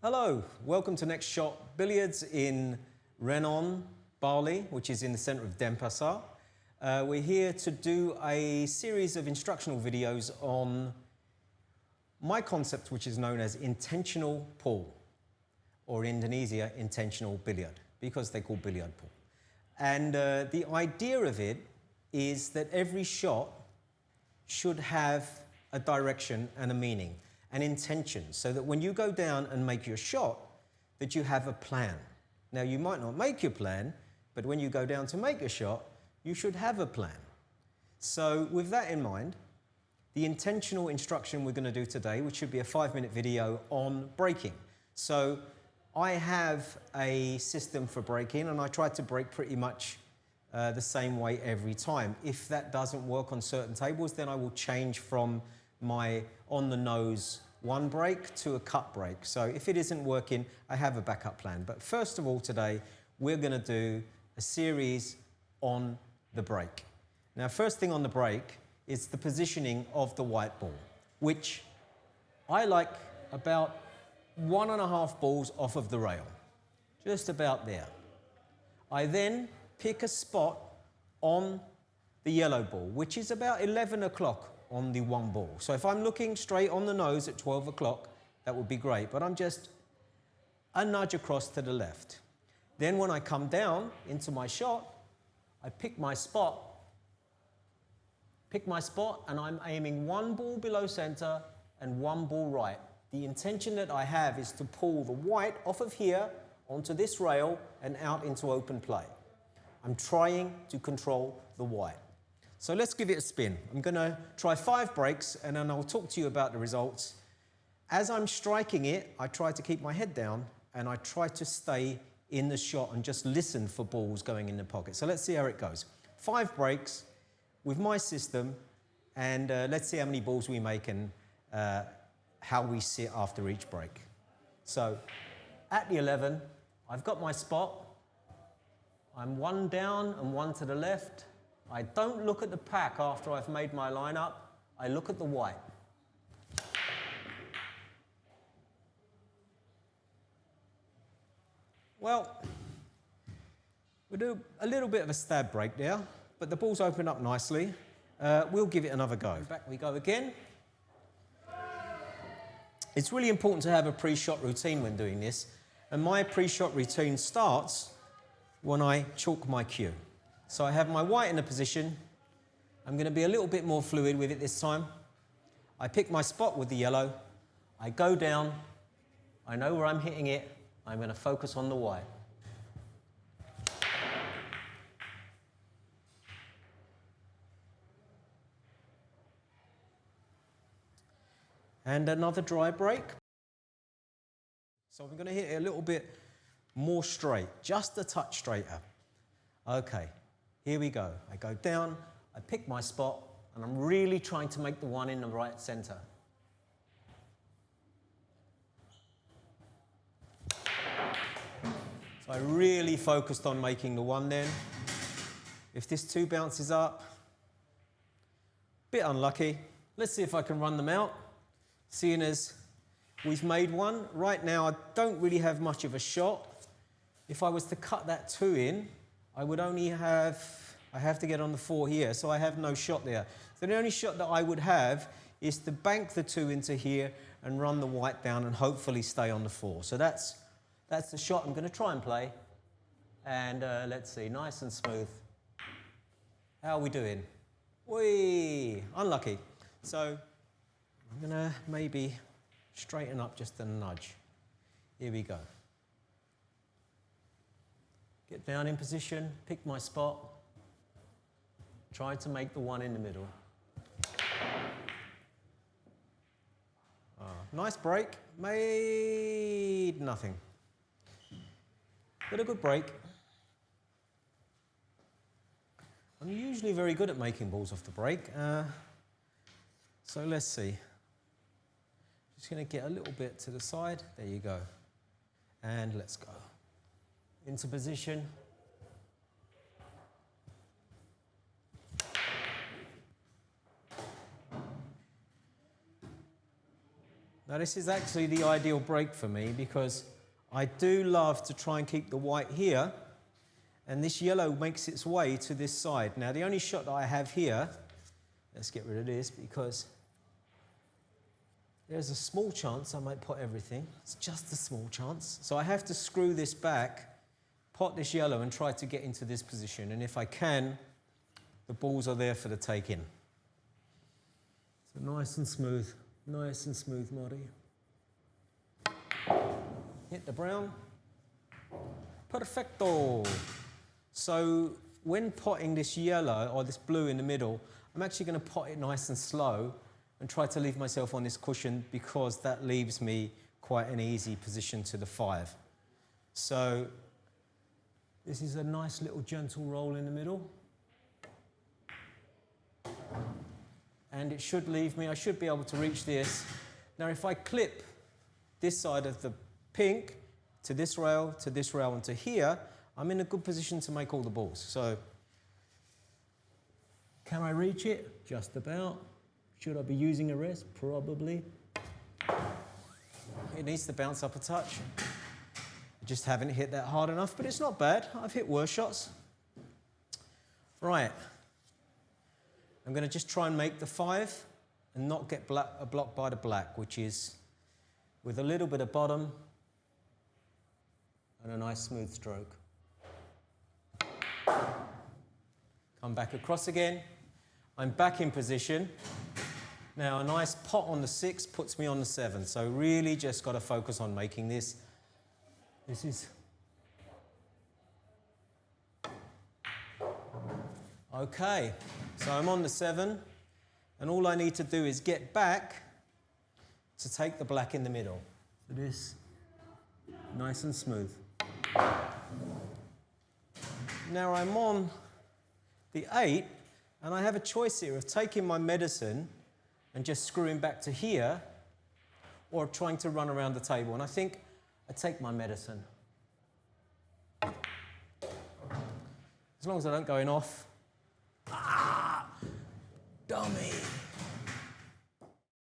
Hello, welcome to Next Shot Billiards in Renon, Bali, which is in the centre of Denpasar. We're here to do a series of instructional videos on my concept, which is known as intentional pool, or in Indonesia, intentional billiard, because they call billiard pool. And the idea of it is that every shot should have a direction and a meaning, an intention, so that when you go down and make your shot, that you have a plan. Now, you might not make your plan, but when you go down to make a shot, you should have a plan. So with that in mind, the intentional instruction we're going to do today, which should be a 5-minute video on breaking. So I have a system for breaking, and I try to break pretty much the same way every time. If that doesn't work on certain tables, then I will change from my on the nose one break to a cut break. So if it isn't working, I have a backup plan. But first of all today, we're going to do a series on the break. Now, first thing on the break is the positioning of the white ball, which I like about 1.5 balls off of the rail, just about there. I then pick a spot on the yellow ball, which is about 11 o'clock on the one ball. So if I'm looking straight on the nose at 12 o'clock, that would be great, but I'm just a nudge across to the left. Then when I come down into my shot, I pick my spot, and I'm aiming one ball below center and one ball right. The intention that I have is to pull the white off of here onto this rail and out into open play. I'm trying to control the white. So let's give it a spin. I'm going to try 5 breaks, and then I'll talk to you about the results. As I'm striking it, I try to keep my head down, and I try to stay in the shot and just listen for balls going in the pocket. So let's see how it goes. 5 breaks with my system, and let's see how many balls we make and how we sit after each break. So at the 11, I've got my spot. I'm one down and one to the left. I don't look at the pack after I've made my lineup. I look at the white. Well, we'll do a little bit of a stab break there, but the ball's opened up nicely. We'll give it another go. Back we go again. It's really important to have a pre-shot routine when doing this, and my pre-shot routine starts when I chalk my cue. So I have my white in a position. I'm going to be a little bit more fluid with it this time. I pick my spot with the yellow. I go down. I know where I'm hitting it. I'm going to focus on the white. And another dry break. So I'm going to hit it a little bit more straight, just a touch straighter. Okay. Here we go. I go down, I pick my spot, and I'm really trying to make the one in the right center. So I really focused on making the one then. If this 2 bounces up, bit unlucky. Let's see if I can run them out, seeing as we've made one. Right now, I don't really have much of a shot. If I was to cut that 2 in, I would only have, I have to get on the 4 here, so I have no shot there. So the only shot that I would have is to bank the 2 into here and run the white down and hopefully stay on the 4. So that's the shot I'm going to try and play. And let's see, nice and smooth. How are we doing? Whee! Unlucky. So I'm going to maybe straighten up just a nudge. Here we go. Get down in position, pick my spot, try to make the one in the middle. Nice break, made nothing. But a good break. I'm usually very good at making balls off the break. So let's see. Just going to get a little bit to the side. There you go. And let's go. Into position. Now this is actually the ideal break for me because I do love to try and keep the white here, and this yellow makes its way to this side. Now the only shot that I have here, let's get rid of this because there's a small chance I might pot everything. It's just a small chance. So I have to screw this back, pot this yellow and try to get into this position. And if I can, the balls are there for the taking. So nice and smooth, Marty. Hit the brown. Perfecto. So when potting this yellow or this blue in the middle, I'm actually going to pot it nice and slow and try to leave myself on this cushion because that leaves me quite an easy position to the 5. So this is a nice little gentle roll in the middle. And it should leave me, I should be able to reach this. Now if I clip this side of the pink to this rail, and to here, I'm in a good position to make all the balls. So can I reach it? Just about. Should I be using a rest? Probably. It needs to bounce up a touch. I just haven't hit that hard enough, but it's not bad. I've hit worse shots. Right. I'm going to just try and make the 5 and not get blocked by the black, which is with a little bit of bottom and a nice smooth stroke. Come back across again. I'm back in position. Now a nice pot on the 6 puts me on the 7, so really just got to focus on making this. This is okay. So I'm on the 7, and all I need to do is get back to take the black in the middle. So this, nice and smooth. Now I'm on the 8, and I have a choice here of taking my medicine and just screwing back to here, or trying to run around the table. And I think I take my medicine. As long as I don't go in off. Ah! Dummy!